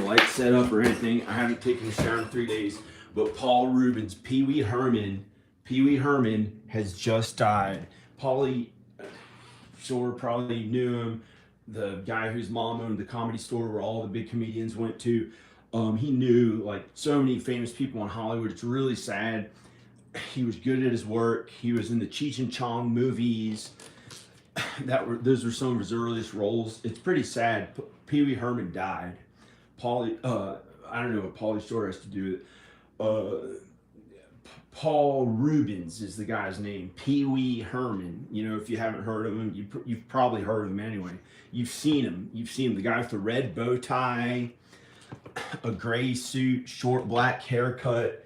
lights set up or anything. I haven't taken a shower in 3 days. But Paul Reubens, Pee Wee Herman has just died. Paulie Shore probably knew him. The guy whose mom owned the Comedy Store where all the big comedians went to. He knew like so many famous people in Hollywood. It's really sad. He was good at his work. He was in the Cheech and Chong movies. Those were some of his earliest roles. It's pretty sad. Pee Wee Herman died. I don't know what Pauly Shore has to do with it. Paul Reubens is the guy's name. Pee Wee Herman. You know, if you haven't heard of him, you've probably heard of him anyway. You've seen him. The guy with the red bow tie, a gray suit, short black haircut.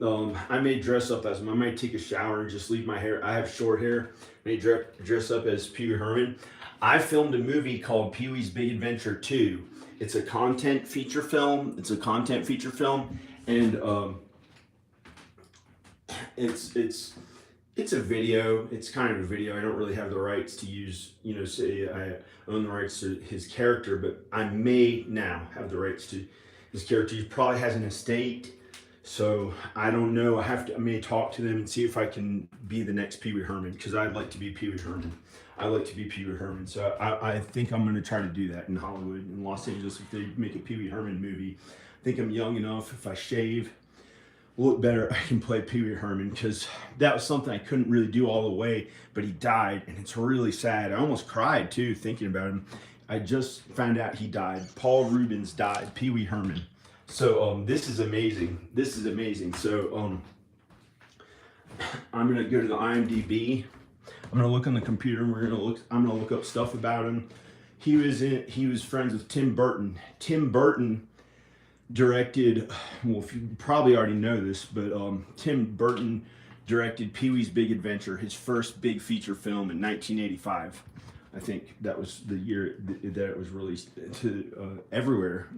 I may dress up as him. I might take a shower and just leave my hair. I have short hair. I may dress up as Pee Wee Herman. I filmed a movie called Pee Wee's Big Adventure 2. It's a content feature film. And it's a video. It's kind of a video. I don't really have the rights to use, say I own the rights to his character, but I may now have the rights to his character. He probably has an estate, so I don't know. I may talk to them and see if I can be the next Pee Wee Herman, because I'd like to be Pee Wee Herman. So I think I'm going to try to do that in Hollywood, in Los Angeles, if they make a Pee Wee Herman movie. I think I'm young enough. If I shave, look better, I can play Pee Wee Herman, because that was something I couldn't really do all the way, but he died, and it's really sad. I almost cried too thinking about him. I just found out he died. Paul Reubens died. Pee Wee Herman. So this is amazing. So I'm gonna go to the IMDb. I'm gonna look on the computer, and I'm gonna look up stuff about him. He was friends with Tim Burton. Tim Burton directed, well, if you probably already know this, but Tim Burton directed Pee Wee's Big Adventure, his first big feature film, in 1985. I think that was the year that it was released to everywhere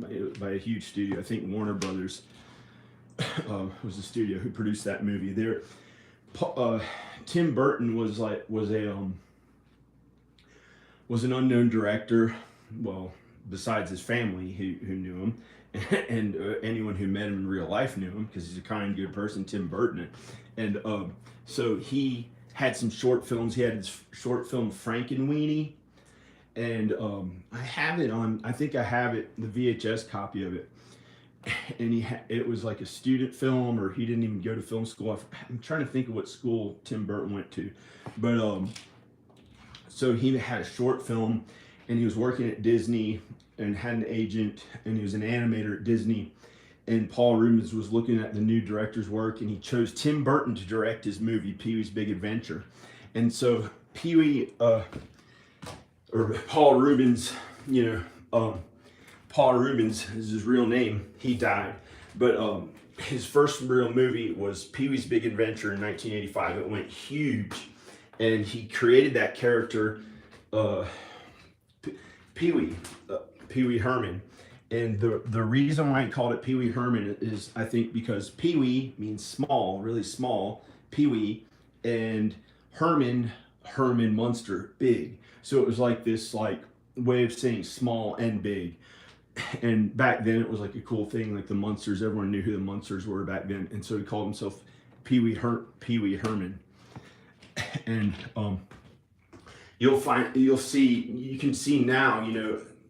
by a huge studio. I think Warner Brothers was the studio who produced that movie. Tim Burton was an unknown director. Well, besides his family who knew him, and anyone who met him in real life knew him, because he's a kind, good person, Tim Burton. And so he had some short films. He had his short film Frankenweenie, and I think I have it, the VHS copy of it. And it was like a student film, or he didn't even go to film school. I'm trying to think of what school Tim Burton went to, but so he had a short film, and he was working at Disney and had an agent, and he was an animator at Disney. And Paul Reubens was looking at the new director's work, and he chose Tim Burton to direct his movie Pee Wee's Big Adventure. And so Paul Reubens, Paul Reubens is his real name. He died, but his first real movie was Pee Wee's Big Adventure in 1985. It went huge, and he created that character, Pee Wee Herman. And the reason why I called it Pee Wee Herman is, I think, because Pee Wee means small, really small, Pee Wee, and Herman Munster, big. So it was like this way of saying small and big. And back then it was like a cool thing, like the Munsters. Everyone knew who the Munsters were back then, and so he called himself Pee Wee Herman. And you can see now,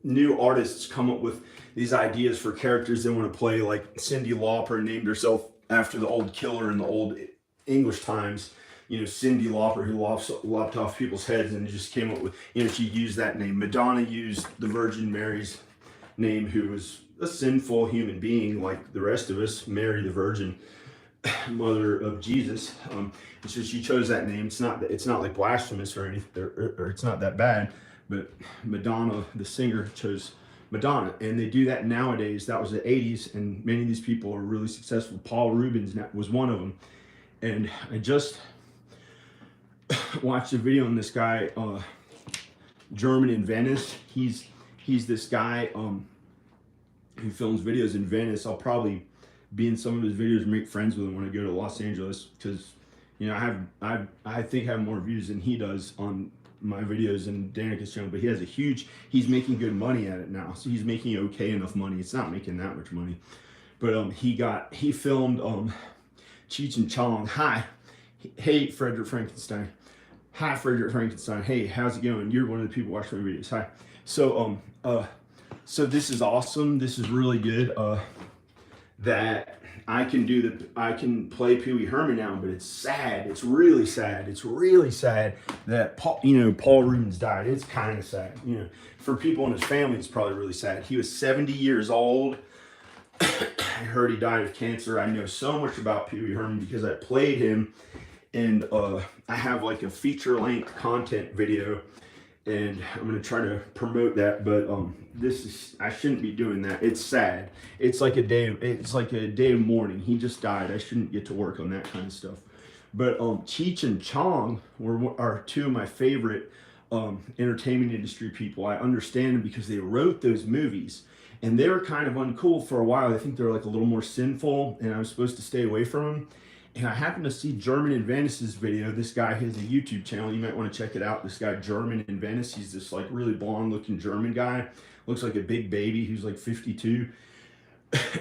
new artists come up with these ideas for characters they want to play, like Cyndi Lauper named herself after the old killer in the old English times. Cyndi Lauper, who lopped off people's heads, and just came up with, she used that name. Madonna used the Virgin Mary's name, who was a sinful human being like the rest of us, Mary the Virgin, mother of Jesus. And so she chose that name. It's not like blasphemous or anything, or it's not that bad. But Madonna, the singer, chose Madonna, and they do that nowadays. That was the 80s, and many of these people are really successful. Paul Reubens was one of them. And I just watched a video on this guy, German in Venice. He's this guy who films videos in Venice. I'll probably be in some of his videos and make friends with him when I go to Los Angeles, because I think I have more views than he does on my videos and Danica's channel, but he has a huge, he's making good money at it now. So he's making okay enough money. It's not making that much money, but he filmed Cheech and Chong. Hi, hey Frederick Frankenstein. Hi Frederick Frankenstein. Hey, how's it going? You're one of the people watching my videos. Hi. So so this is awesome. This is really good. That I can play Pee Wee Herman now, but it's sad. It's really sad. It's really sad that Paul Reubens died. It's kind of sad. For people in his family, it's probably really sad. He was 70 years old. I heard he died of cancer. I know so much about Pee Wee Herman because I played him, and I have like a feature-length content video, and I'm gonna try to promote that. But I shouldn't be doing that. It's sad. It's like a day of mourning. He just died. I shouldn't get to work on that kind of stuff. But Cheech and Chong are two of my favorite entertainment industry people. I understand them because they wrote those movies, and they were kind of uncool for a while. I think they were like a little more sinful, and I was supposed to stay away from them. And I happened to see German in Venice's video. This guy has a YouTube channel. You might want to check it out. This guy, German in Venice, he's this like really blonde looking German guy. Looks like a big baby who's like 52.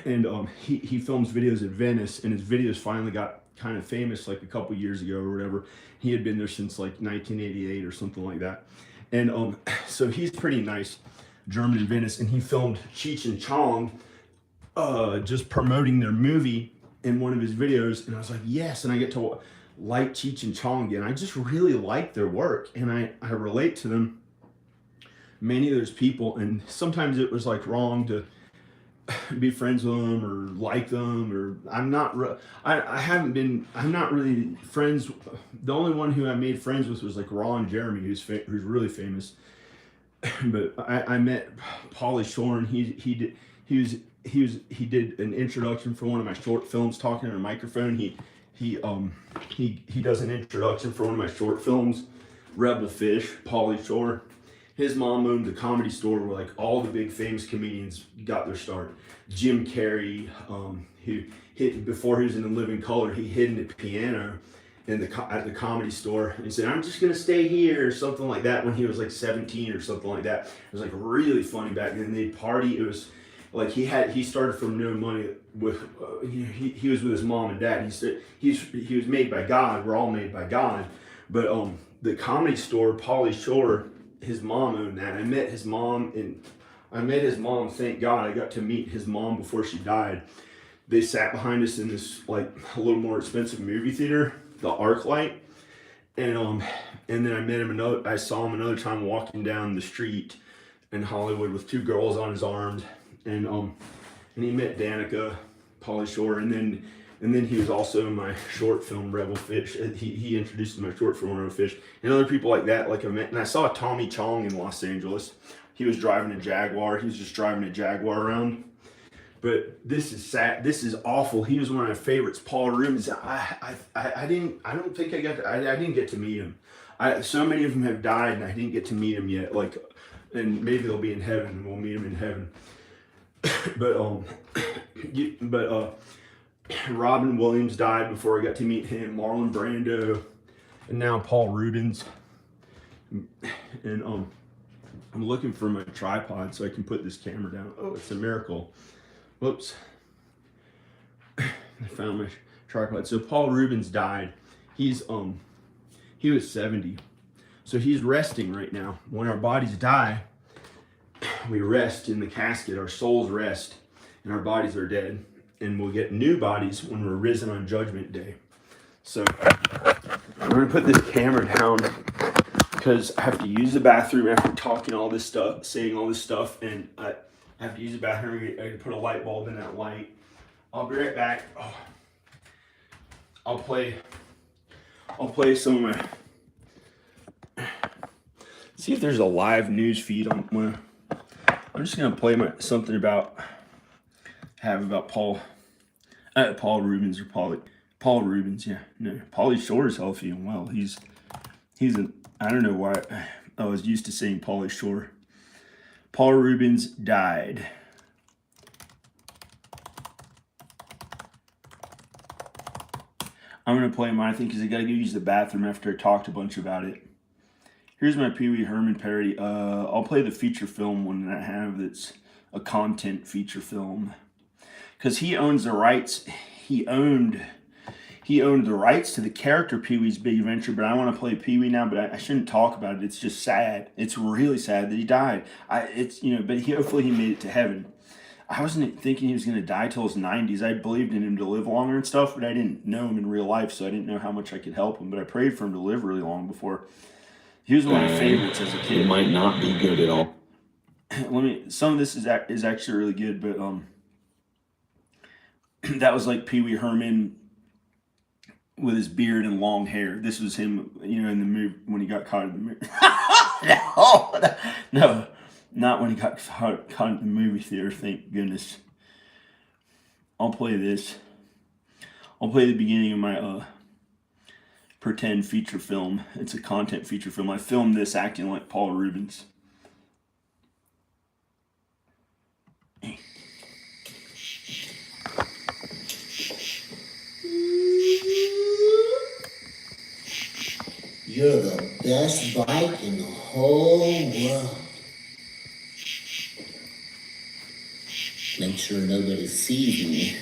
And he films videos in Venice, and his videos finally got kind of famous like a couple years ago or whatever. He had been there since like 1988 or something like that. And so he's pretty nice, German in Venice, and he filmed Cheech and Chong just promoting their movie in one of his videos, and I was like, yes, and I get to like Cheech and Chong again. I just really like their work, and I relate to them, many of those people, and sometimes it was like wrong to be friends with them or like them, or I'm not really friends. The only one who I made friends with was like Ron Jeremy, who's really famous. But I met Pauly Shore, and he did an introduction for one of my short films, talking in a microphone. He does an introduction for one of my short films, Rebel Fish. Pauly Shore, his mom owned the Comedy Store where like all the big famous comedians got their start. Jim Carrey, before he was in The Living Color, he hid in the piano at the Comedy Store, and he said, "I'm just gonna stay here," or something like that, when he was like 17 or something like that. It was like really funny back then. They'd party. It was like he started from no money with he was with his mom and dad. He said he was made by God. We're all made by God. But the Comedy Store, Pauly Shore, his mom owned that. I met his mom. Thank God I got to meet his mom before she died. They sat behind us in this like a little more expensive movie theater, the ArcLight, and then I saw him another time walking down the street in Hollywood with two girls on his arms, and he met Danica, Pauly Shore, and then he was also in my short film Rebel Fish. He introduced me to my short film Rebel Fish, and other people like that. Like I met, and I saw Tommy Chong in Los Angeles. He was driving a Jaguar. He was just driving a Jaguar around. But this is sad. This is awful. He was one of my favorites. Paul Reubens. I didn't get to meet him. So many of them have died, and I didn't get to meet him yet. Like, and maybe they'll be in heaven, and we'll meet him in heaven. But Robin Williams died before I got to meet him. Marlon Brando, and now Paul Reubens. And I'm looking for my tripod so I can put this camera down. Oh, it's a miracle. Whoops. I found my tripod. So Paul Reubens died. He was 70. So he's resting right now. When our bodies die, we rest in the casket. Our souls rest, and our bodies are dead. And we'll get new bodies when we're risen on Judgment Day. So I'm going to put this camera down because I have to use the bathroom after talking all this stuff, saying all this stuff, and I have to use the bathroom. I can put a light bulb in that light. I'll be right back. Oh. I'll play some of my. See if there's a live news feed on my. I'm just gonna play something about Paul Reubens or Paul Reubens. Yeah, no, Pauly Shore is healthy and well. He's I don't know why I was used to saying Pauly Shore. Paul Reubens died. I'm going to play mine, I think, because I got to go use the bathroom after I talked a bunch about it. Here's my Pee Wee Herman parody. I'll play the feature film one that I have that's a content feature film. Because he owns the rights. He owned the rights to the character Pee Wee's Big Adventure, but I want to play Pee Wee now, but I shouldn't talk about it. It's just sad. It's really sad that he died. But hopefully he made it to heaven. I wasn't thinking he was going to die till his 90s. I believed in him to live longer and stuff, but I didn't know him in real life, so I didn't know how much I could help him. But I prayed for him to live really long before. He was one of my favorites as a kid. It might not be good at all. Some of this is actually really good, but that was like Pee Wee Herman with his beard and long hair. This was him, in the movie when he got caught in the movie. No, not when he got caught in the movie theater. Thank goodness. I'll play this. I'll play the beginning of my pretend feature film. It's a content feature film. I filmed this acting like Paul Reubens. You're the best bike in the whole world. Make sure nobody sees me.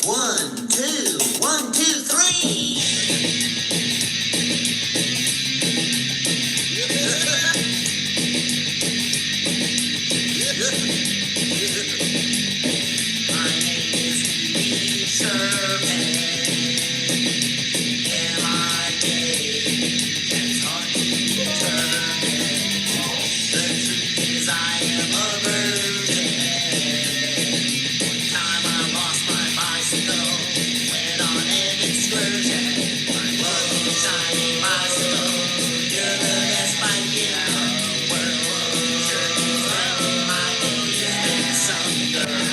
One, two, three. My name is Pee Wee Herman. Am I gay? It's hard to determine. The truth is I am a virgin. One time I lost my bicycle. Went on an excursion. My little shiny bicycle. You're the best bike in the world. Sure is funny, my name is some girl.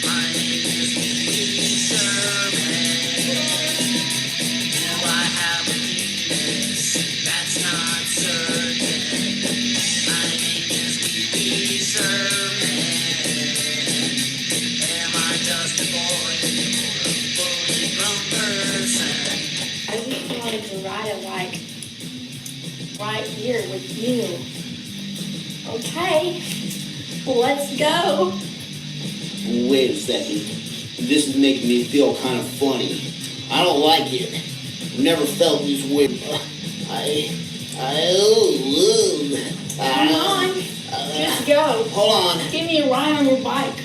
My name is Pee Wee Herman. Do I have a penis? That's not certain. My name is Pee Wee Herman. Am I just a boy or a fully grown person? I just wanted to ride a bike right here with you. Okay, let's go. Wait a second. This is making me feel kind of funny. I don't like it. I've never felt this way. Come on, just go. Hold on. Give me a ride on your bike.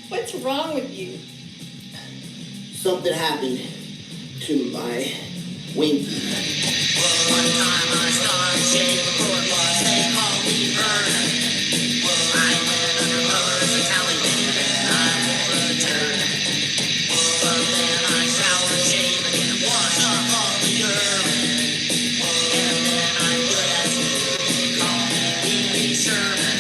What's wrong with you? Something happened to my winky. One time I started shaking the court was they called me Herman. I went undercover as Italian and I wore a turn. But then I showered, shaved, and washed off all the urine. And then I'm good as new. Call me Pee Wee Herman.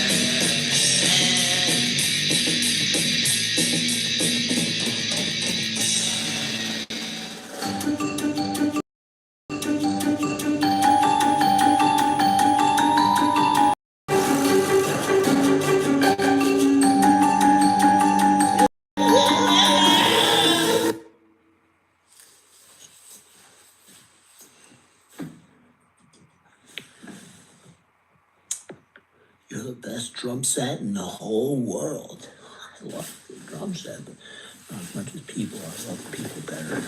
You're the best drum set in the whole world. I love the drum set, but not as much as people. I love people better.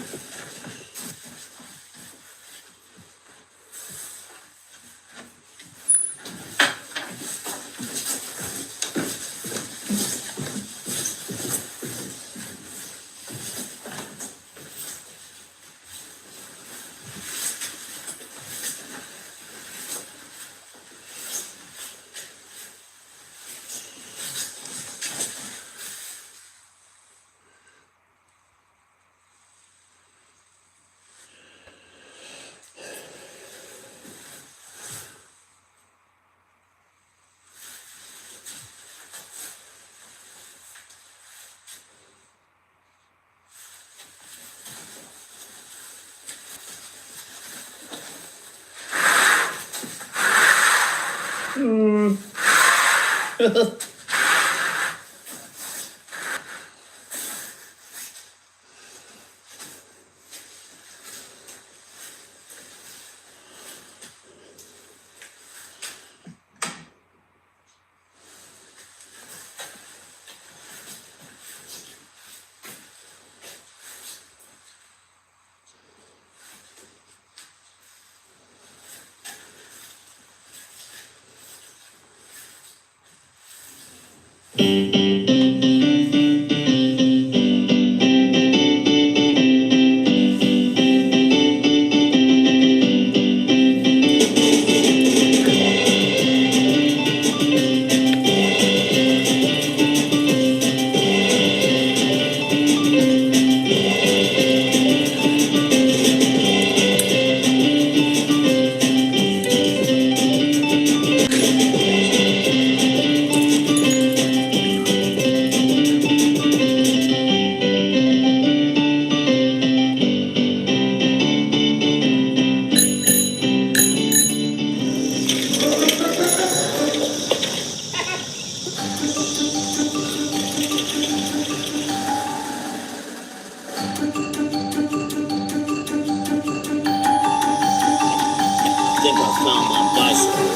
think I found my bicycle.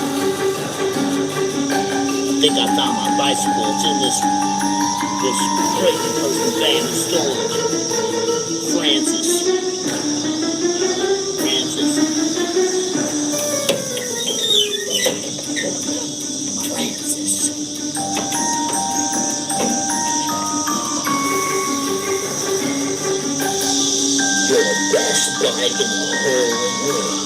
I think I found my bicycle. It's in this crate person van in storage. Francis. You're the best bike in the whole world.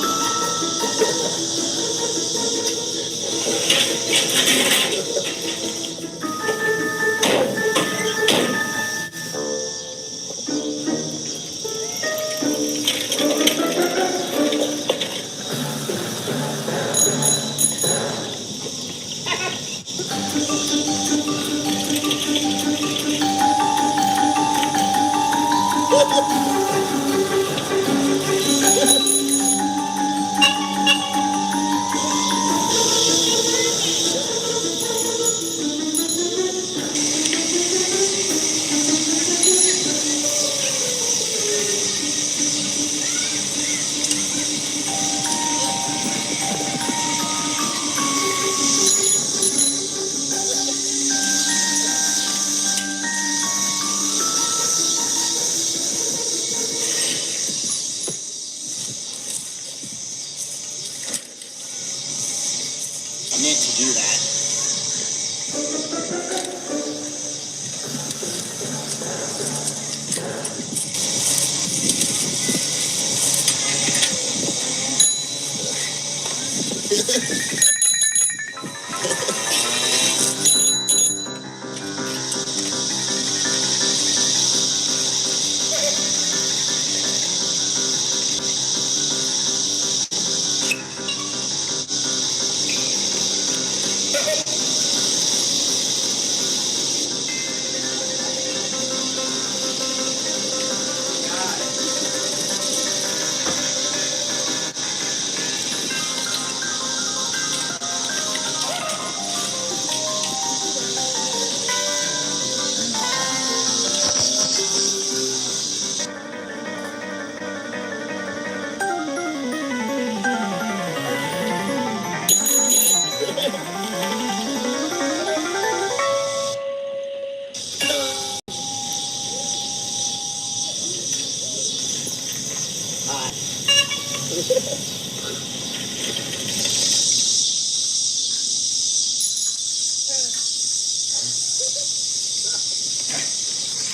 I meant to do that.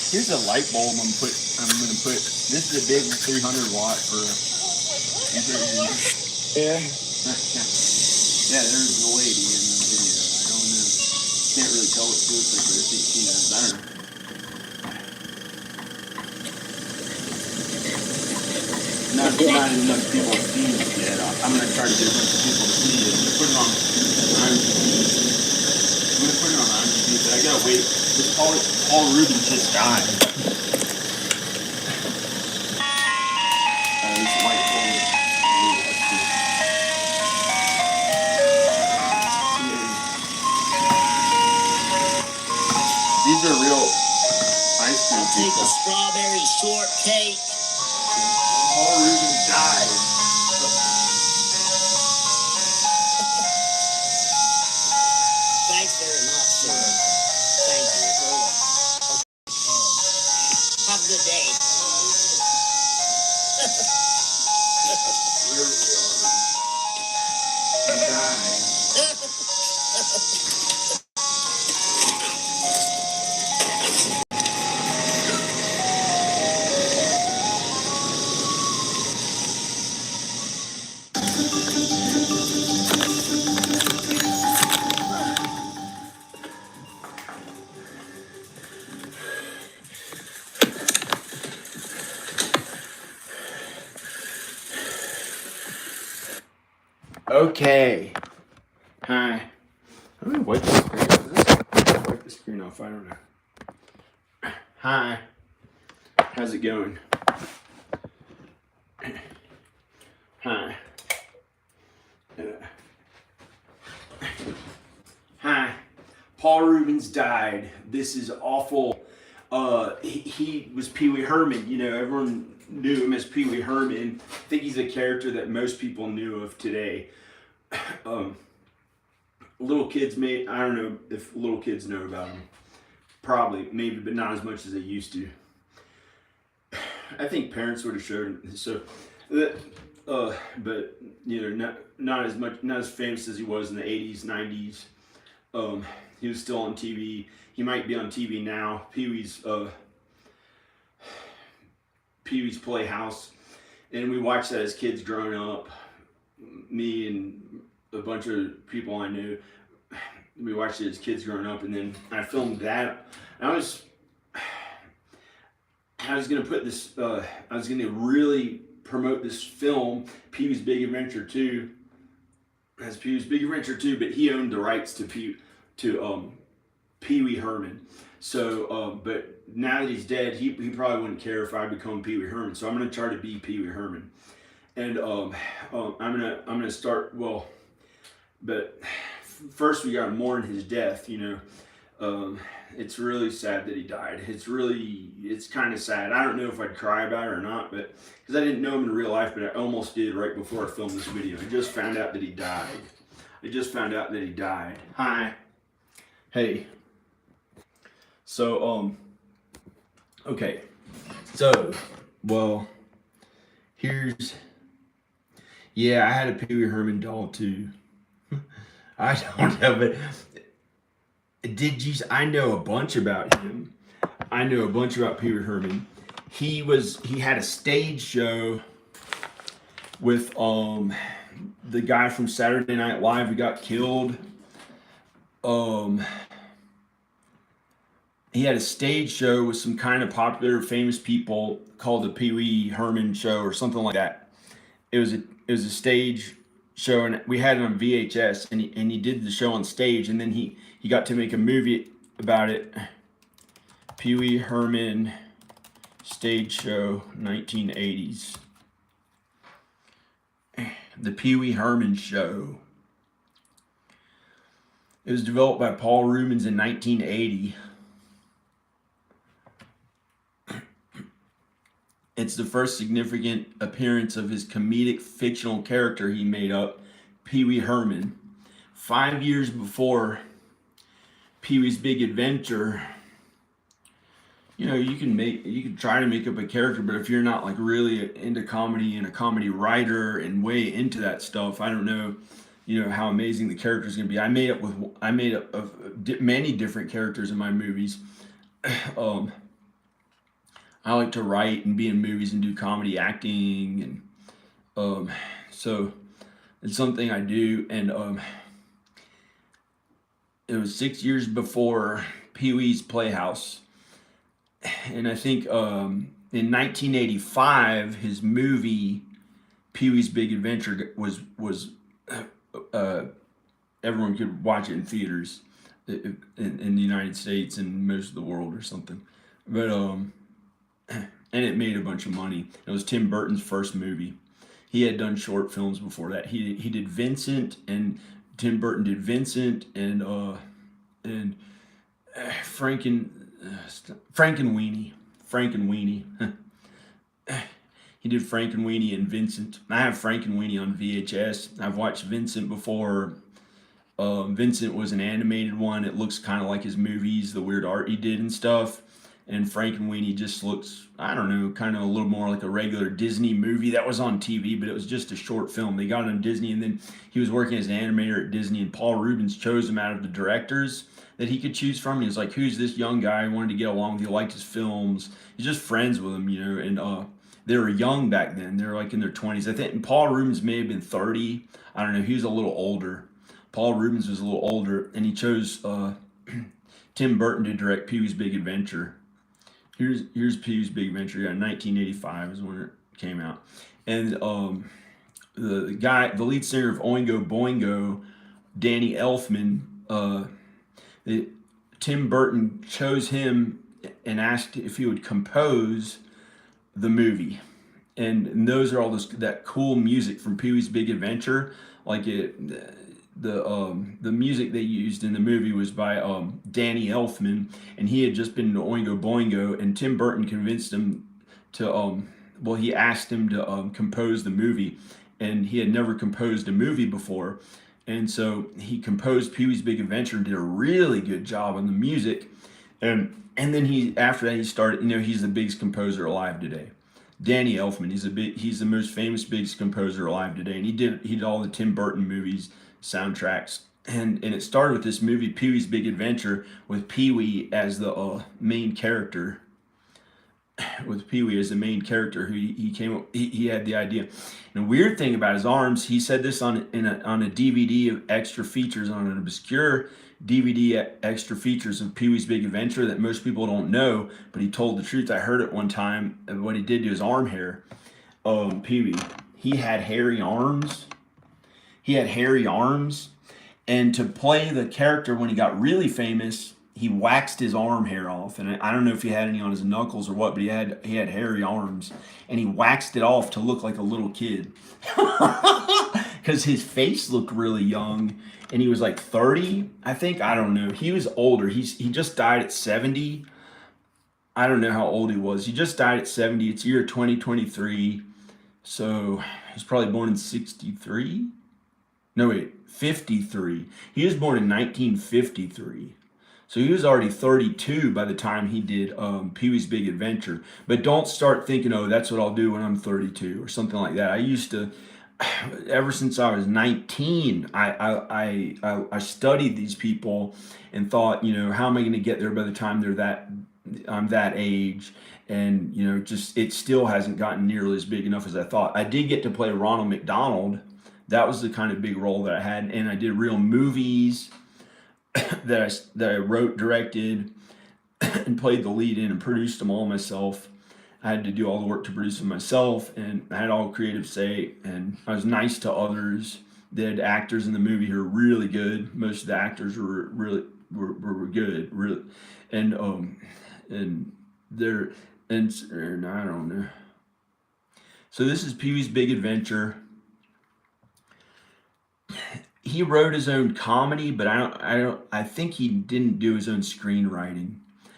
Here's a light bulb I'm gonna put. This is a big 300 watt for. Yeah. Yeah, there's the lady in the video. I don't know. Can't really tell what she looks like, but I think she knows. I don't know. Not enough people have seen it yet. I'm gonna try to get a bunch of people to see it. I'm gonna put it on IMDb, but I gotta wait. This Paul Reubens just died. This white bulb. These are real ice cream I'll take a people. strawberry shortcake. Paul Reubens died. Thanks very much, sir. Thank you. Have a good day. He died. Okay. Hi. I'm gonna wipe the screen off. Wipe the screen off. I don't know. Hi. How's it going? Hi. Hi. Paul Reubens died. This is awful. He was Pee Wee Herman. You know, everyone knew him as Pee Wee Herman. I think he's a character that most people knew of today. Little kids I don't know if little kids know about him. Probably, maybe, but not as much as they used to. I think parents would have showed him. So, but you know, not as much, not as famous as he was in the 80s, 90s. He was still on TV. He might be on TV now. Pee Wee's Playhouse, and we watched that as kids growing up. Me and a bunch of people I knew, we watched it as kids growing up, and then I filmed that. I was gonna put this. I was gonna really promote this film, Pee Wee's Big Adventure 2. As Pee Wee's Big Adventure 2, but he owned the rights to Pee Wee Herman. So, but now that he's dead, he probably wouldn't care if I become Pee Wee Herman. So I'm gonna try to be Pee Wee Herman, and I'm gonna start well. But first, we gotta mourn his death. You know, it's really sad that he died. It's kind of sad. I don't know if I'd cry about it or not, but because I didn't know him in real life, but I almost did right before I filmed this video. I just found out that he died. Hi. Hey. So, okay. So, well, yeah, I had a Pee Wee Herman doll too. I don't know, but I know a bunch about him. I know a bunch about Pee Wee Herman. He had a stage show with the guy from Saturday Night Live who got killed. He had a stage show with some kind of popular, famous people called the Pee Wee Herman Show or something like that. It was a stage show, and we had it on VHS, and he did the show on stage, and then he got to make a movie about it. Pee Wee Herman Stage Show, 1980s. The Pee Wee Herman Show. It was developed by Paul Reubens in 1980. It's the first significant appearance of his comedic fictional character he made up, Pee Wee Herman. 5 years before Pee Wee's Big Adventure, you know, you can try to make up a character, but if you're not like really into comedy and a comedy writer and way into that stuff, I don't know, you know, how amazing the character is going to be. I made up of many different characters in my movies. I like to write and be in movies and do comedy acting, and so it's something I do. And it was 6 years before Pee Wee's Playhouse, and I think in 1985 his movie Pee Wee's Big Adventure was everyone could watch it in theaters in the United States and most of the world or something, but and it made a bunch of money. It was Tim Burton's first movie. He had done short films before that. He did Vincent, and Tim Burton did Vincent, and Frankenweenie. Frankenweenie. He did Frankenweenie and Vincent. I have Frankenweenie on VHS. I've watched Vincent before. Vincent was an animated one. It looks kind of like his movies, the weird art he did and stuff. And Frankenweenie just looks, I don't know, kind of a little more like a regular Disney movie that was on TV, but it was just a short film. They got it on Disney, and then he was working as an animator at Disney, and Paul Reubens chose him out of the directors that he could choose from. He was like, who's this young guy? He wanted to get along with. He liked his films. He's just friends with him, and they were young back then. They were like in their 20s. I think Paul Reubens may have been 30. I don't know. He was a little older. Paul Reubens was a little older, and he chose Tim Burton to direct Pee Wee's Big Adventure. Here's Pee Wee's Big Adventure. Yeah, 1985 is when it came out. And the lead singer of Oingo Boingo, Danny Elfman, Tim Burton chose him and asked if he would compose the movie. And those are all that cool music from Pee Wee's Big Adventure. Like the music they used in the movie was by Danny Elfman, and he had just been to Oingo Boingo, and Tim Burton convinced him to he asked him to compose the movie, and he had never composed a movie before, and so he composed Pee Wee's Big Adventure and did a really good job on the music, and then after that he started, he's the biggest composer alive today. Danny Elfman, he's the most famous biggest composer alive today, and he did all the Tim Burton movies soundtracks, and it started with this movie Pee Wee's Big Adventure with Pee Wee as the main character. With Pee Wee as the main character, who he had the idea. And the weird thing about his arms, he said this on a DVD of extra features, on an obscure DVD extra features of Pee Wee's Big Adventure that most people don't know, but he told the truth. I heard it one time of what he did to his arm hair. Pee Wee, he had hairy arms. And to play the character when he got really famous, he waxed his arm hair off. And I don't know if he had any on his knuckles or what, but he had hairy arms, and he waxed it off to look like a little kid. Because his face looked really young, and he was like 30, I think. I don't know. He was older. He just died at 70. I don't know how old he was. He just died at 70. It's year 2023. So he's probably born in 63. No, wait, 53. He was born in 1953. So he was already 32 by the time he did Pee Wee's Big Adventure. But don't start thinking, oh, that's what I'll do when I'm 32 or something like that. I used to, ever since I was 19, I studied these people and thought, how am I going to get there by the time I'm that age? And, just it still hasn't gotten nearly as big enough as I thought. I did get to play Ronald McDonald. That was the kind of big role that I had, and I did real movies that I wrote, directed, and played the lead in and produced them all myself. I had to do all the work to produce them myself, and I had all creative say, and I was nice to others. They had actors in the movie who were really good. Most of the actors were good, really, and I don't know. So this is Pee Wee's Big Adventure. He wrote his own comedy, but I think he didn't do his own screenwriting.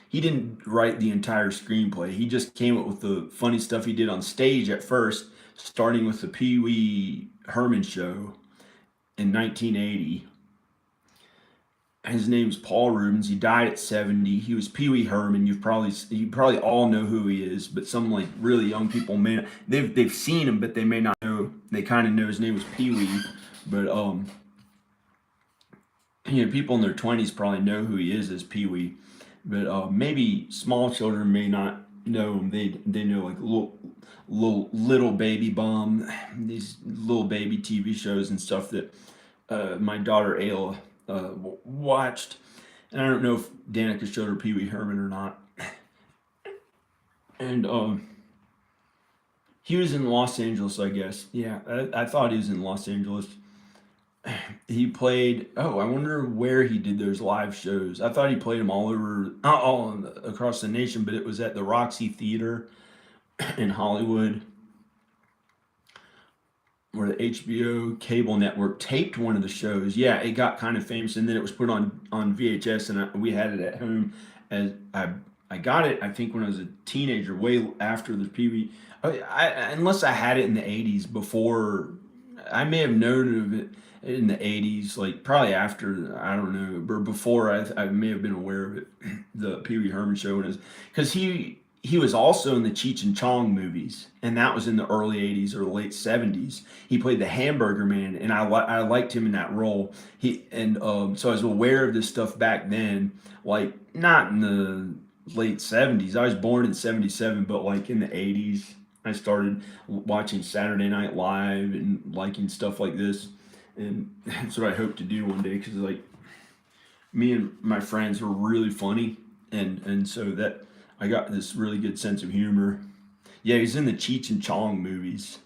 He didn't write the entire screenplay. He just came up with the funny stuff he did on stage at first, starting with the Pee Wee Herman show in 1980. His name's Paul Reubens. He died at 70. He was Pee Wee Herman. You probably all know who he is, but some like really young people they've seen him, but they may not know. They kind of know his name was Pee Wee, but people in their 20s probably know who he is as Pee Wee, but maybe small children may not know him. They know like little Baby Bum, these little baby TV shows and stuff that my daughter Ayla watched. And I don't know if Danica showed her Pee Wee Herman or not. And he was in Los Angeles, I guess. Yeah, I thought he was in Los Angeles. He played, I wonder where he did those live shows. I thought he played them all across the nation, but it was at the Roxy Theater in Hollywood. where the HBO cable network taped one of the shows. Yeah, it got kind of famous, and then it was put on VHS, and we had it at home. And I got it, I think, when I was a teenager, way after the Pee Wee. Unless I had it in the '80s before, I may have known of it in the '80s, like probably after, I don't know, or before I may have been aware of it. The Pee Wee Herman show, because he was also in the Cheech and Chong movies, and that was in the early '80s or late '70s. He played the Hamburger Man, and I liked him in that role. So I was aware of this stuff back then, like not in the late '70s. I was born in '77, but like in the '80s, I started watching Saturday Night Live and liking stuff like this, and that's what I hope to do one day, because like me and my friends were really funny, and so that I got this really good sense of humor. Yeah, he's in the Cheech and Chong movies.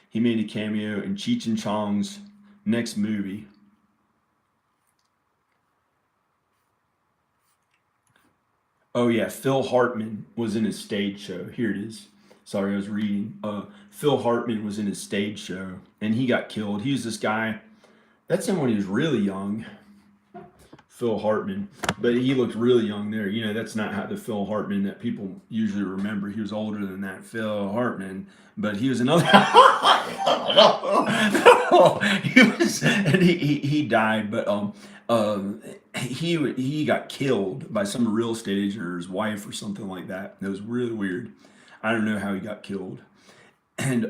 He made a cameo in Cheech and Chong's next movie. Oh yeah, Phil Hartman was in his stage show. Here it is. Sorry, I was reading. Phil Hartman was in his stage show, and he got killed. He was this guy. That's him when he was really young. Phil Hartman, but he looked really young there. You know, that's not how the Phil Hartman that people usually remember. He was older than that, Phil Hartman, but he was another. He was, and he died, but he got killed by some real estate agent or his wife or something like that. It was really weird. I don't know how he got killed, and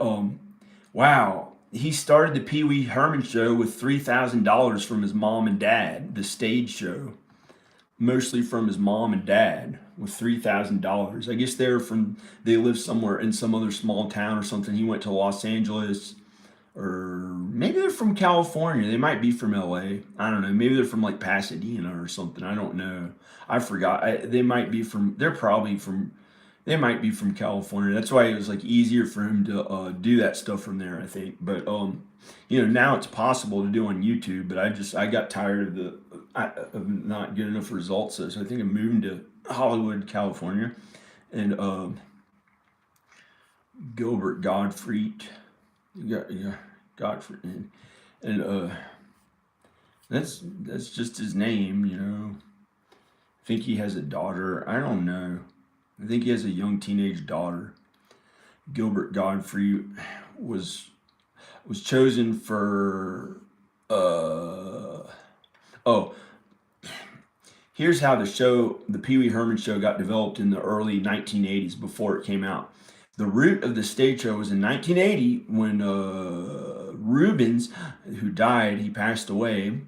wow. He started the Pee Wee Herman show with $3,000 from his mom and dad, the stage show. Mostly from his mom and dad, with $3,000. I guess they live somewhere in some other small town or something. He went to Los Angeles, or maybe they're from California. They might be from LA. I don't know. Maybe they're from like Pasadena or something. I don't know. I forgot. They might be from California. That's why it was like easier for him to do that stuff from there, I think. But now it's possible to do on YouTube. But I got tired of not getting enough results. So I think I'm moving to Hollywood, California, and Gilbert Gottfried, Gottfried, and that's just his name. I think he has a daughter. I don't know. I think he has a young teenage daughter. Gilbert Godfrey was chosen for here's how the Pee Wee Herman show got developed in the early 1980s before it came out. The root of the stage show was in 1980 when Reubens, who died, he passed away,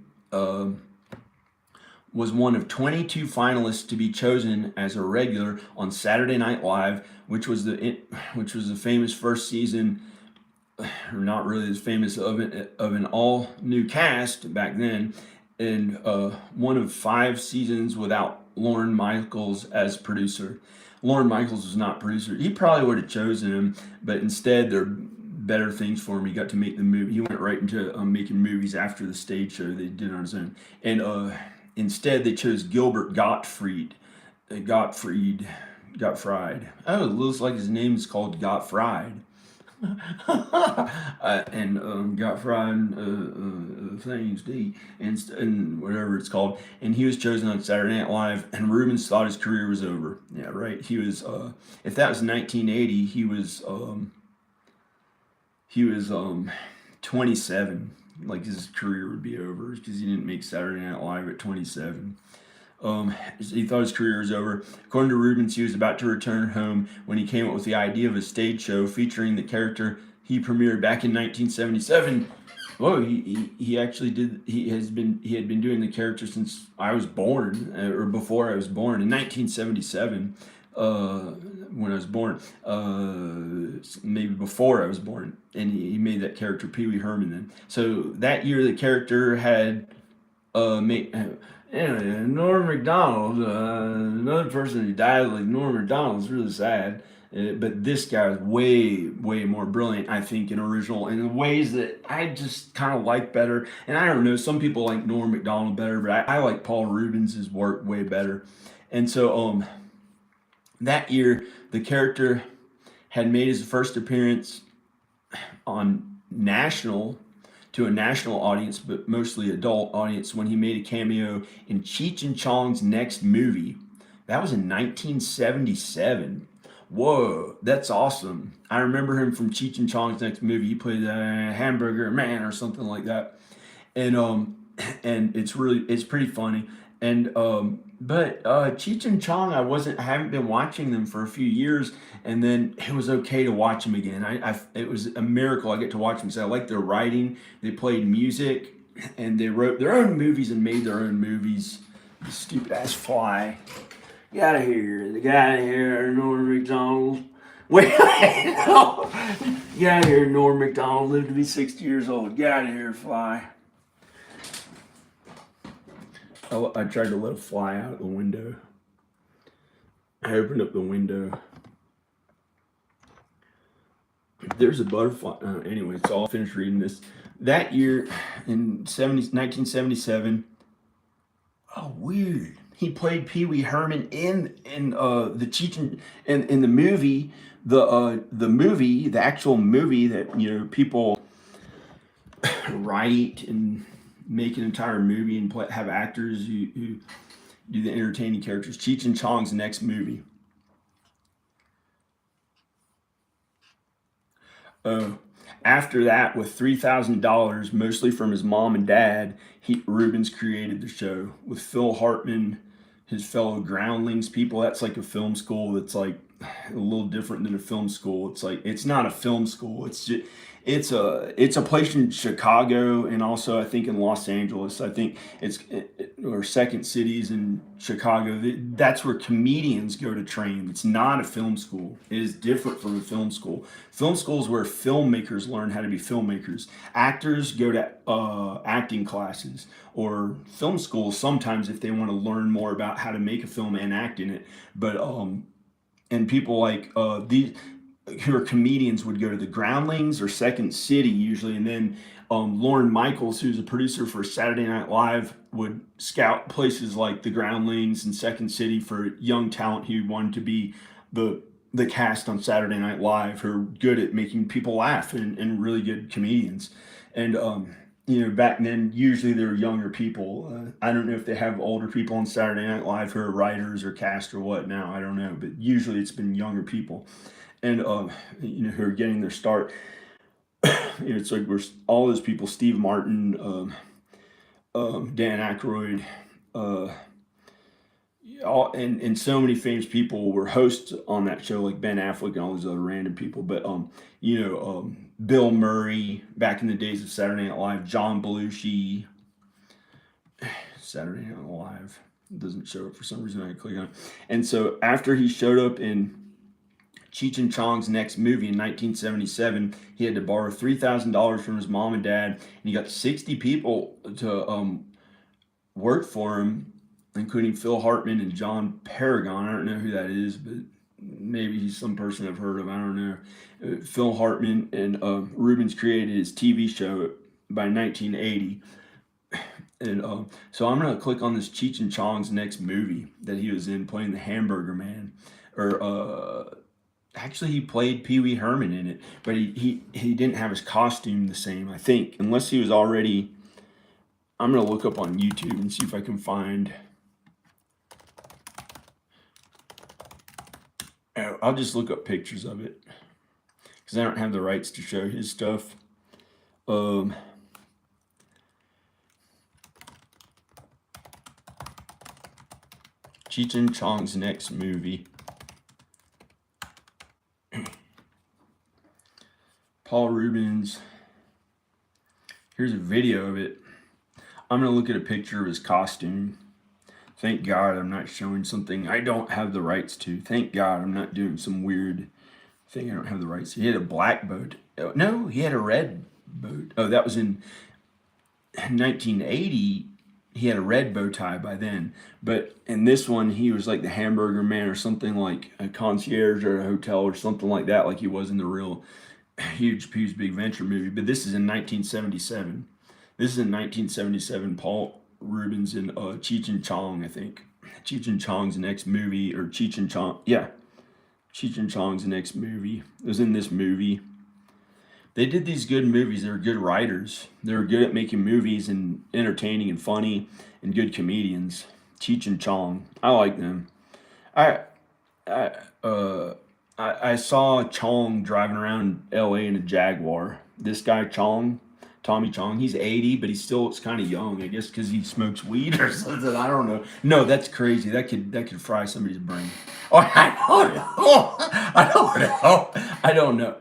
was one of 22 finalists to be chosen as a regular on Saturday Night Live, which was the famous first season, or not really as famous, of an all new cast back then, and one of 5 seasons without Lorne Michaels as producer. Lorne Michaels was not producer. He probably would have chosen him, but instead there are better things for him. He got to make the movie. He went right into making movies after the stage show they did on his own, and instead, they chose Gilbert Gottfried. Gottfried. Oh, it looks like his name is called Gottfried. And Gottfried things to eat, and whatever it's called. And he was chosen on Saturday Night Live, and Reubens thought his career was over. Yeah, right. He was, if that was 1980, he was 27. Like his career would be over because he didn't make Saturday Night Live at 27. He thought his career was over. According to Reubens, he was about to return home when he came up with the idea of a stage show featuring the character he premiered back in 1977. Whoa, he actually did. He had been doing the character since I was born, or before I was born, in 1977. When I was born, maybe before I was born, and he made that character Pee Wee Herman then. So that year, the character had Norm Macdonald, another person who died like Norm Macdonald. Is really sad. But this guy was way more brilliant, I think, in original, in ways that I just kind of like better. And I don't know, some people like Norm Macdonald better, but I like Paul Reubens' work way better. And so that year, the character had made his first appearance on national to a national audience, but mostly adult audience, when he made a cameo in Cheech and Chong's next movie. That was in 1977. Whoa, that's awesome. I remember him from Cheech and Chong's next movie. He played Hamburger Man or something like that. And it's pretty funny. But Cheech and Chong, I haven't been watching them for a few years, and then it was okay to watch them again. It was a miracle I get to watch them. So I like their writing. They played music, and they wrote their own movies and made their own movies. Stupid ass fly. Get out of here. The guy here, Norm McDonald. Wait, no. Get out of here, Norm McDonald. Lived to be 60 years old. Get out of here, fly. I tried to let a fly out the window. I opened up the window. There's a butterfly. Anyway, so I'll finish reading this. That year, in 1977, oh, weird. He played Pee Wee Herman in the Cheech and in the movie, the actual movie that people write and make an entire movie and have actors who do the entertaining characters. Cheech and Chong's next movie. After that, with $3,000, mostly from his mom and dad, Reubens created the show with Phil Hartman, his fellow groundlings people. That's like a film school that's like a little different than a film school. It's not a film school. It's a place in Chicago, and also I think in Los Angeles. I think or second cities in Chicago. That's where comedians go to train. It's not a film school. It is different from a film school. Film school is where filmmakers learn how to be filmmakers. Actors go to acting classes or film schools sometimes if they want to learn more about how to make a film and act in it. But and people like these who are comedians would go to the Groundlings or Second City usually, and then Lorne Michaels, who's a producer for Saturday Night Live, would scout places like the Groundlings and Second City for young talent who wanted to be the cast on Saturday Night Live, who are good at making people laugh and really good comedians. And back then usually they were younger people. I don't know if they have older people on Saturday Night Live who are writers or cast or what now. I don't know, but usually it's been younger people. And who are getting their start. It's like we're all those people: Steve Martin, Dan Aykroyd, and so many famous people were hosts on that show, like Ben Affleck and all these other random people. But Bill Murray back in the days of Saturday Night Live, John Belushi. Saturday Night Live doesn't show up for some reason. I click on it, and so after he showed up in Cheech and Chong's next movie in 1977, he had to borrow $3,000 from his mom and dad, and he got 60 people to work for him, including Phil Hartman and John Paragon. I don't know who that is, but maybe he's some person I've heard of. I don't know. Phil Hartman and Reubens created his TV show by 1980. And so I'm going to click on this Cheech and Chong's next movie that he was in, playing the Hamburger Man. Actually, he played Pee Wee Herman in it, but he didn't have his costume the same, I think, unless he was already. I'm going to look up on YouTube and see if I can find. I'll just look up pictures of it because I don't have the rights to show his stuff. Cheech and Chong's next movie. Paul Reubens. Here's a video of it. I'm going to look at a picture of his costume. Thank God I'm not showing something I don't have the rights to. Thank God I'm not doing some weird thing I don't have the rights to. He had a black boat. No, he had a red boat. Oh, that was in 1980. He had a red bow tie by then. But in this one, he was like the Hamburger Man or something, like a concierge or a hotel or something like that, like he was in the real huge Big Venture movie. But this is in 1977. This is in 1977. Paul Reubens and Cheech and Chong, I think. Cheech and Chong's next movie, or Cheech and Chong, yeah. Cheech and Chong's next movie. It was in this movie. They did these good movies. They were good writers. They were good at making movies and entertaining and funny and good comedians. Cheech and Chong. I like them. I I I saw Chong driving around L.A. in a Jaguar. This guy Chong, Tommy Chong, he's 80, but he still looks kind of young. I guess because he smokes weed or something. I don't know. No, that's crazy. That could fry somebody's brain. Oh, I don't know. I don't know. I don't know.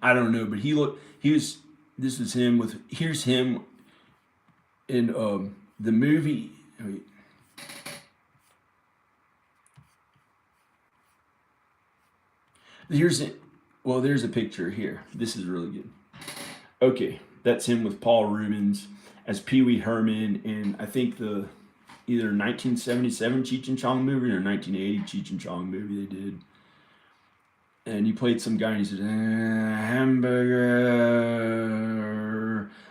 I don't know. But he looked. He was. This was him with. Here's him in the movie. Wait. Here's it. Well, there's a picture here. This is really good. Okay, that's him with Paul Reubens as Pee Wee Herman in I think the either 1977 Cheech and Chong movie or 1980 Cheech and Chong movie they did. And he played some guy and he said hamburger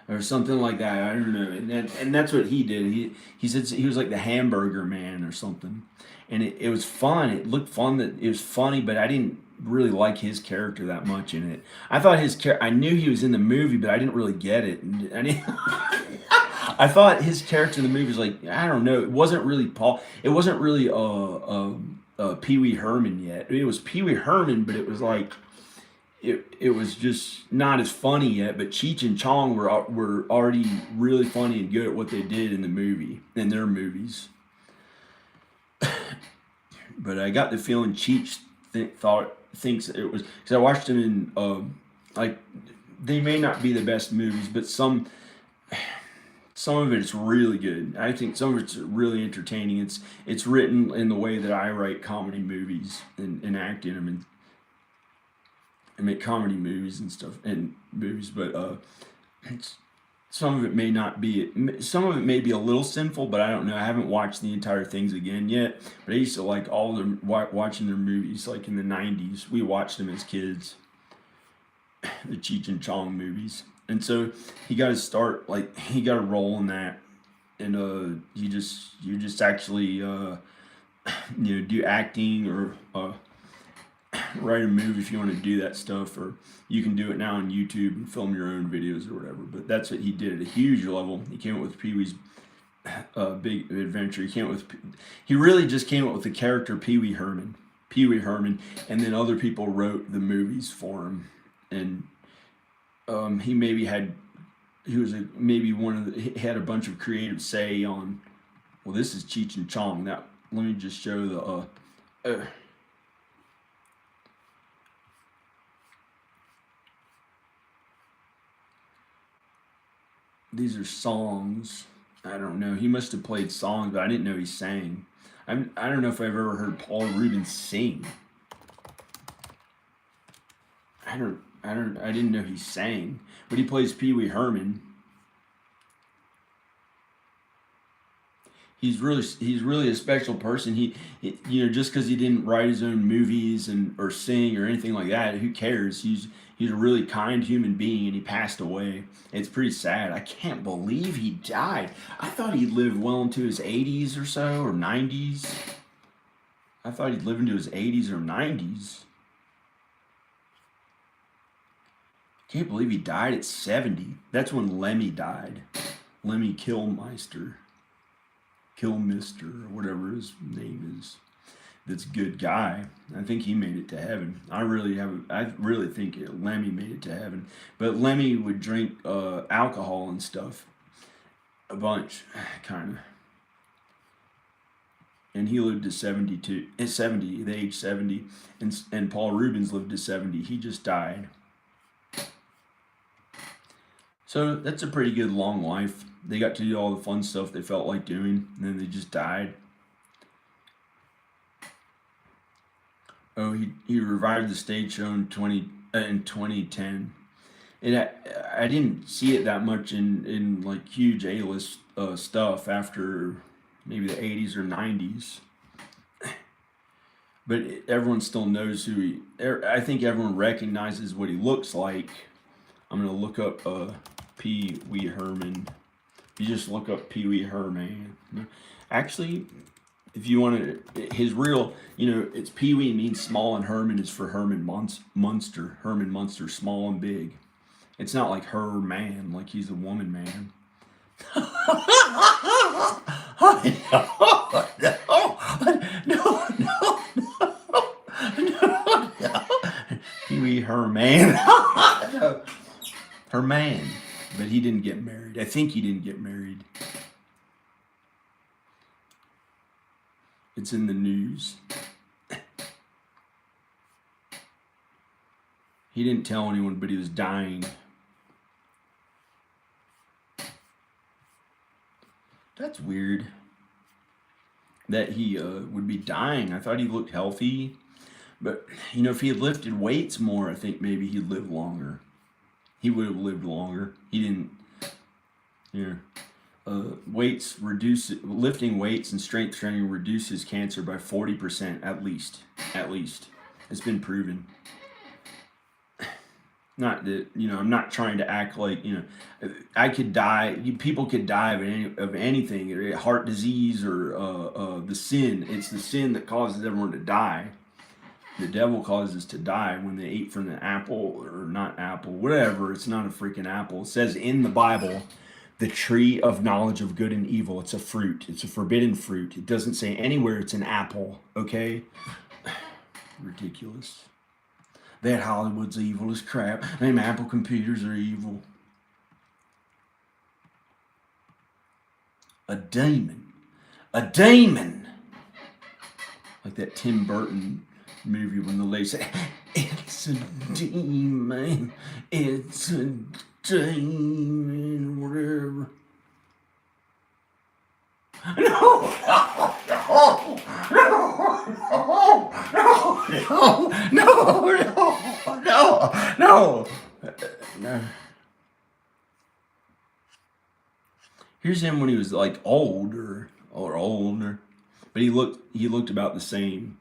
or something like that. I don't know. And that's what he did. He said he was like the hamburger man or something. And it was fun. It looked fun. That it was funny, but I didn't really like his character that much in it. I thought I knew he was in the movie, but I didn't really get it. And I didn't. I thought his character in the movie was like, I don't know. It wasn't really Paul. It wasn't really Pee Wee Herman yet. It was Pee Wee Herman, but it was like it was just not as funny yet. But Cheech and Chong were already really funny and good at what they did in the movie, in their movies. But I got the feeling Cheech thinks it was because I watched them in like they may not be the best movies, but some of it's really good. I think some of it's really entertaining. It's written in the way that I write comedy movies and act in them and make comedy movies and stuff and movies. But some of it may not be. Some of it may be a little sinful, but I don't know. I haven't watched the entire things again yet. But I used to like all them watching their movies, like in the '90s. We watched them as kids, the Cheech and Chong movies. And so he got to start, like he got to roll in that, and you just actually do acting or write a movie if you want to do that stuff, or you can do it now on YouTube and film your own videos or whatever. But that's what he did at a huge level. He came up with Pee Wee's Big Adventure. He really just came up with the character Pee Wee Herman, and then other people wrote the movies for him. And he had a bunch of creative say on. Well, this is Cheech and Chong. Now let me just show the. These are songs. I don't know. He must have played songs, but I didn't know he sang. I don't know if I've ever heard Paul Reubens sing. I didn't know he sang, but he plays Pee Wee Herman. He's really a special person. He just because he didn't write his own movies or sing or anything like that, who cares? He's a really kind human being, and he passed away. It's pretty sad. I can't believe he died. I thought he'd live well into his 80s or so, or 90s. I thought he'd live into his 80s or 90s. Can't believe he died at 70. That's when Lemmy died. Lemmy Kilmister, or whatever his name is. That's a good guy. I think he made it to heaven. I really think Lemmy made it to heaven. But Lemmy would drink alcohol and stuff a bunch, kind of. And he lived to 72, the age 70. And Paul Reubens lived to 70. He just died. So that's a pretty good long life. They got to do all the fun stuff they felt like doing, and then they just died. Oh, he revived the stage show in 2010. I didn't see it that much in like huge A-list stuff after maybe the 80s or 90s. But everyone still knows who I think everyone recognizes what he looks like. I'm going to look up Pee Wee Herman. You just look up Pee Wee Herman. Actually, if you want to, his real, it's Pee Wee means small, and Herman is for Herman Munster. Herman Munster, small and big. It's not like her man, like he's a woman man. No. Pee Wee Herman. No. Her man. But he didn't get married. I think he didn't get married. It's in the news. He didn't tell anyone, but he was dying. That's weird. That he would be dying. I thought he looked healthy. But, if he had lifted weights more, I think maybe he'd live longer. He would have lived longer. He didn't, lifting weights and strength training reduces cancer by 40% at least. At least. It's been proven. Not that, I'm not trying to act like, I could die, people could die of anything, heart disease or the sin. It's the sin that causes everyone to die. The devil causes us to die when they ate from the apple, or not apple, whatever. It's not a freaking apple. It says in the Bible, the tree of knowledge of good and evil. It's a fruit. It's a forbidden fruit. It doesn't say anywhere it's an apple, okay? Ridiculous. That Hollywood's evil as crap. Them Apple computers are evil. A demon. A demon! Like that Tim Burton movie when the lady said, it's a demon. It's a demon. Whatever. No! Here's him when he was like older, but he looked about the same.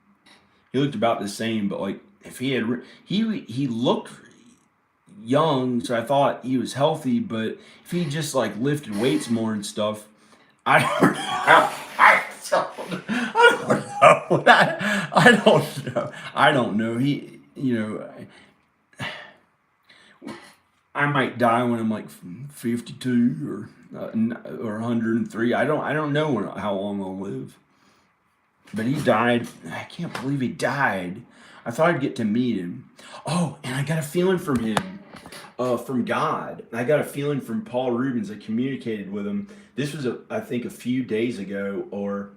He looked about the same, but like if he had, he looked young, so I thought he was healthy. But if he just like lifted weights more and stuff, I don't know. I don't know. He, I might die when I'm like 52 or 103. I don't know how long I'll live. But he died. I can't believe he died. I thought I'd get to meet him. Oh, and I got a feeling from him, from God. I got a feeling from Paul Reubens. I communicated with him. This was, I think, a few days ago, or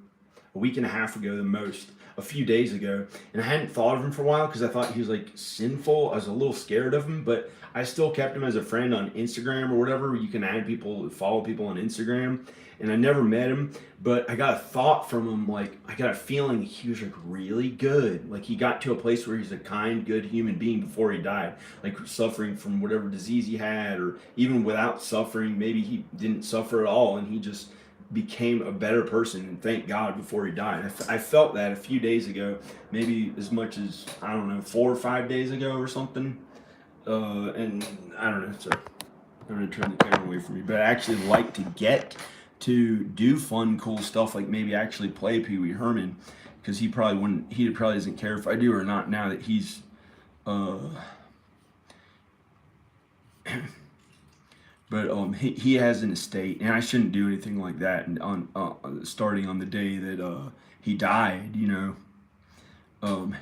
a week and a half ago, the most. A few days ago, and I hadn't thought of him for a while because I thought he was like sinful. I was a little scared of him, but I still kept him as a friend on Instagram or whatever. You can add people, follow people on Instagram, and I never met him, but I got a thought from him. Like I got a feeling he was like really good. Like he got to a place where he's a kind, good human being before he died, like suffering from whatever disease he had, or even without suffering, maybe he didn't suffer at all, and he just became a better person, and thank God before he died. I felt that a few days ago, maybe as much as, I don't know, 4 or 5 days ago or something. And I don't know, so I'm going to turn the camera away from me. But I actually like to get to do fun, cool stuff, like maybe actually play Pee Wee Herman, because he probably doesn't care if I do or not now that he's, But he has an estate, and I shouldn't do anything like that. And starting on the day that he died,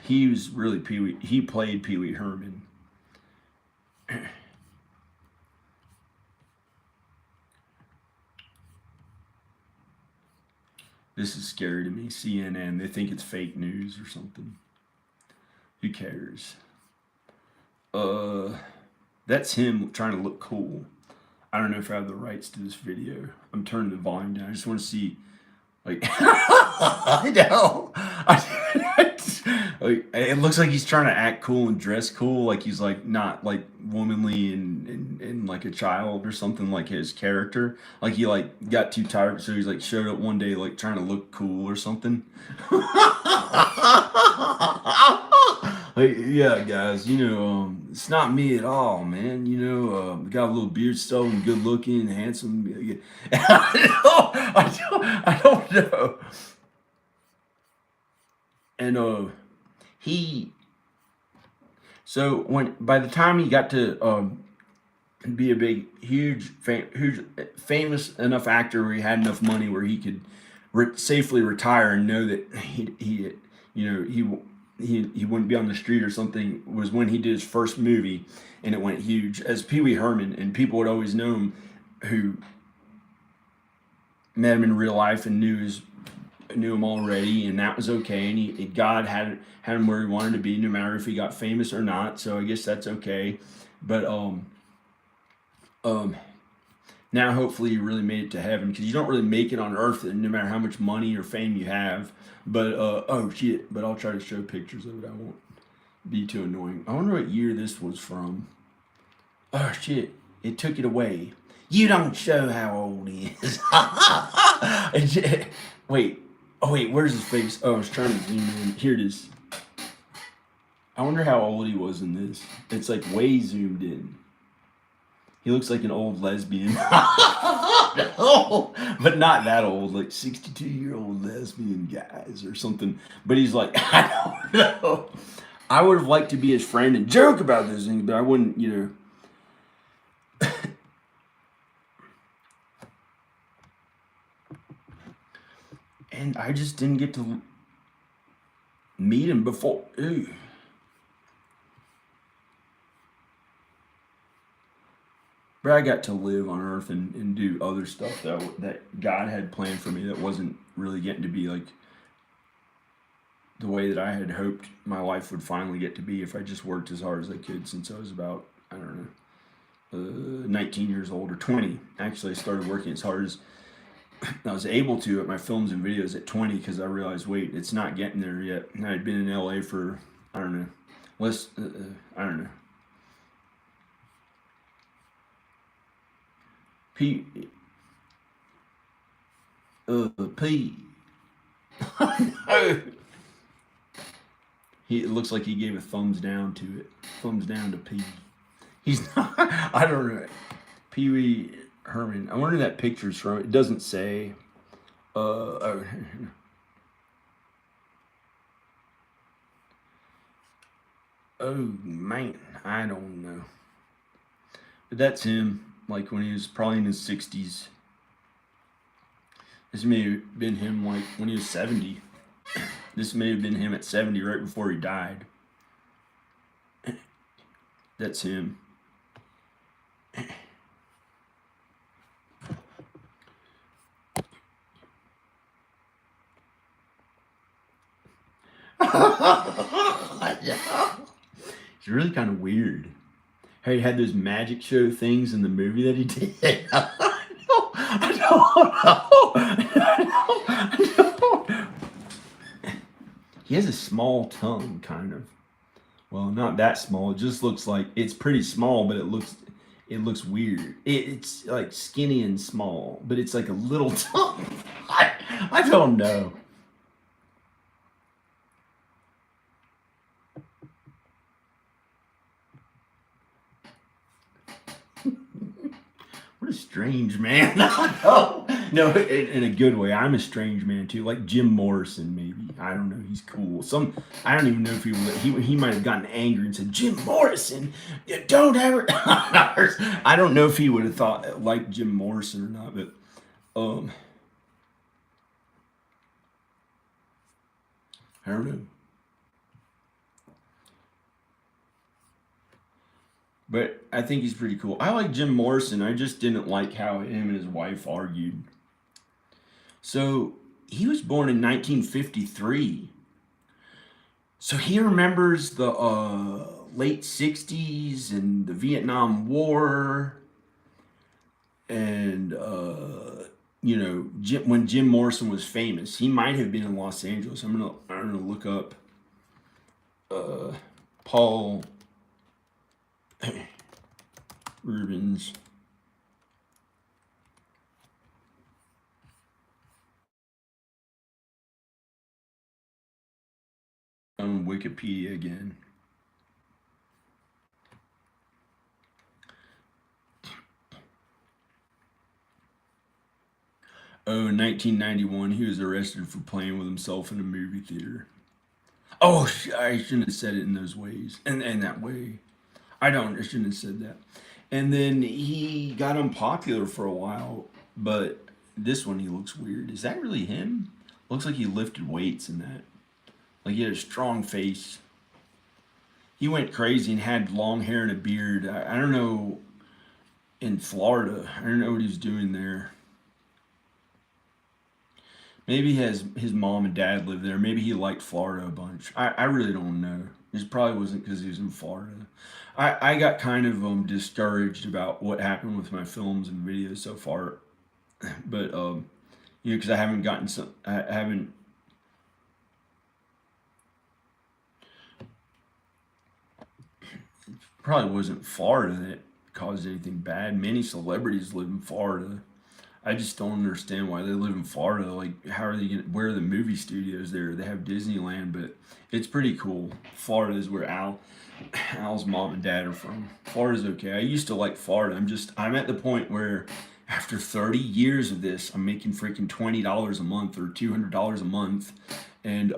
he was really Pee Wee. He played Pee Wee Herman. This is scary to me. CNN, they think it's fake news or something. Who cares? That's him trying to look cool. I don't know if I have the rights to this video. I'm turning the volume down. I just want to see, like, I know. Like, it looks like he's trying to act cool and dress cool, like he's like not like womanly and like a child or something, like his character. Like he like got too tired, so he's like showed up one day like trying to look cool or something. Like, yeah, guys, it's not me at all, man. Got a little beard still and good looking and handsome. I don't know. and he so when by the time he got to be a big, huge, famous enough actor where he had enough money where he could safely retire and know that he wouldn't be on the street or something, was when he did his first movie, and it went huge as Pee Wee Herman, and people would always know him who met him in real life and knew him already, and that was okay. And God had him where he wanted to be, no matter if he got famous or not. So I guess that's okay. But now hopefully you really made it to heaven, because you don't really make it on earth, no matter how much money or fame you have. But oh shit! But I'll try to show pictures of it. I won't be too annoying. I wonder what year this was from. Oh shit! It took it away. You don't show how old he is. Wait. Oh wait, where's his face? Oh, I was trying to zoom in. Here it is. I wonder how old he was in this. It's like way zoomed in. He looks like an old lesbian. No, but not that old, like 62-year-old lesbian guys or something. But he's like, I don't know. I would have liked to be his friend and joke about those things, but I wouldn't, And I just didn't get to meet him before. Ooh. But I got to live on earth and do other stuff that God had planned for me that wasn't really getting to be like the way that I had hoped my life would finally get to be if I just worked as hard as I could since I was about, 19 years old or 20. Actually, I started working as hard as I was able to at my films and videos at 20, because I realized, wait, it's not getting there yet. And I'd been in LA for, I don't know. P. P. No. It looks like he gave a thumbs down to it. Thumbs down to P. He's not, I don't know. Pee Wee Herman. I wonder who that picture's from. It doesn't say. Oh. Oh, man. I don't know. But that's him, like when he was probably in his 60s. This may have been him like when he was 70. This may have been him at 70, right before he died. That's him. It's really kind of weird. How he had those magic show things in the movie that he did. I don't. He has a small tongue, kind of. Well, not that small. It just looks like it's pretty small, but it looks weird. It's like skinny and small, but it's like a little tongue. I don't know. What a strange man. No, in a good way. I'm a strange man too. Like Jim Morrison, maybe. I don't know. He's cool. I don't even know if he might have gotten angry and said, Jim Morrison, you don't ever. I don't know if he would have thought like Jim Morrison or not, but I don't know. But I think he's pretty cool. I like Jim Morrison. I just didn't like how him and his wife argued. So he was born in 1953. So he remembers the late 60s and the Vietnam War. And, when Jim Morrison was famous. He might have been in Los Angeles. I'm gonna look up Paul Reubens. On Wikipedia again. Oh, in 1991, he was arrested for playing with himself in a movie theater. Oh, I shouldn't have said it in those ways. And that way. I shouldn't have said that. And then he got unpopular for a while, but this one he looks weird. Is that really him? Looks like he lifted weights in that. Like he had a strong face. He went crazy and had long hair and a beard. I don't know, in Florida. I don't know what he was doing there. Maybe his mom and dad lived there. Maybe he liked Florida a bunch. I really don't know. It probably wasn't because he was in Florida. I got kind of discouraged about what happened with my films and videos so far, but you know, because I haven't gotten some, I haven't. Probably wasn't Florida that caused anything bad. Many celebrities live in Florida. I just don't understand why they live in Florida. Like, how are they gonna, where are the movie studios there? They have Disneyland, but it's pretty cool. Florida is where Al's mom and dad are from. Florida's okay. I used to like Florida. I'm at the point where after 30 years of this, I'm making freaking $20 a month or $200 a month, and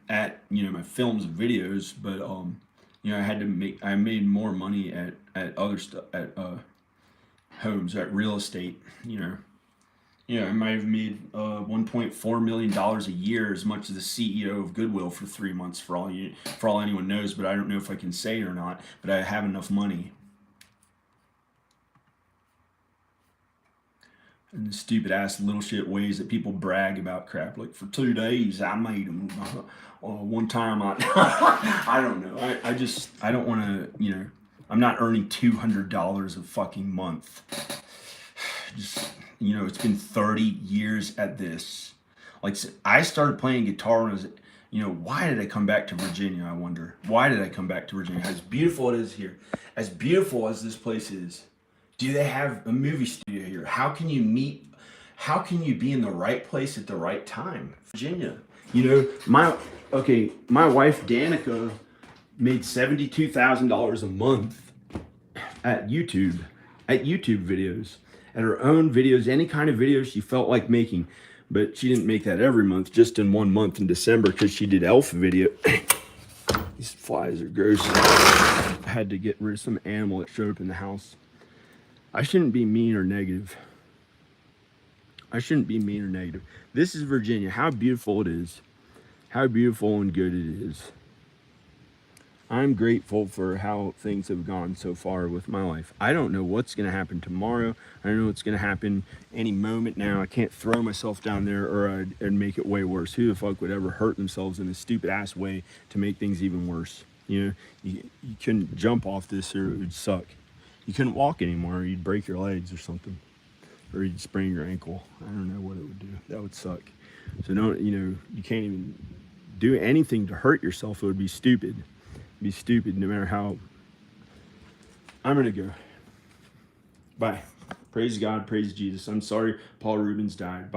at, you know, my films and videos, but you know, I made more money at other stuff, at homes, at real estate, you know. Yeah, I might have made $1.4 million a year, as much as the CEO of Goodwill for 3 months, for all anyone knows. But I don't know if I can say it or not. But I have enough money. And the stupid ass little shit ways that people brag about crap. Like, for 2 days I made them. One time I don't know. I don't want to, you know. I'm not earning $200 a fucking month. Just, you know, it's been 30 years at this. Like, I started playing guitar when I was, you know, why did I come back to Virginia? I wonder. Why did I come back to Virginia? As beautiful it is here, as beautiful as this place is, do they have a movie studio here? How can you meet? How can you be in the right place at the right time? Virginia. You know, my wife Danica made $72,000 a month at YouTube videos. At her own videos, any kind of videos she felt like making. But she didn't make that every month, just in 1 month in December, because she did elf video. These flies are gross. I had to get rid of some animal that showed up in the house. I shouldn't be mean or negative. This is Virginia. How beautiful it is. How beautiful and good it is. I'm grateful for how things have gone so far with my life. I don't know what's going to happen tomorrow. I don't know what's going to happen any moment now. I can't throw myself down there or I'd make it way worse. Who the fuck would ever hurt themselves in a stupid ass way to make things even worse? You know, you couldn't jump off this or it would suck. You couldn't walk anymore or you'd break your legs or something. Or you'd sprain your ankle. I don't know what it would do. That would suck. So don't, you know, you can't even do anything to hurt yourself. It would be stupid. Be stupid no matter how. I'm gonna go. Bye. Praise God, praise Jesus. I'm sorry Paul Reubens died. Bye.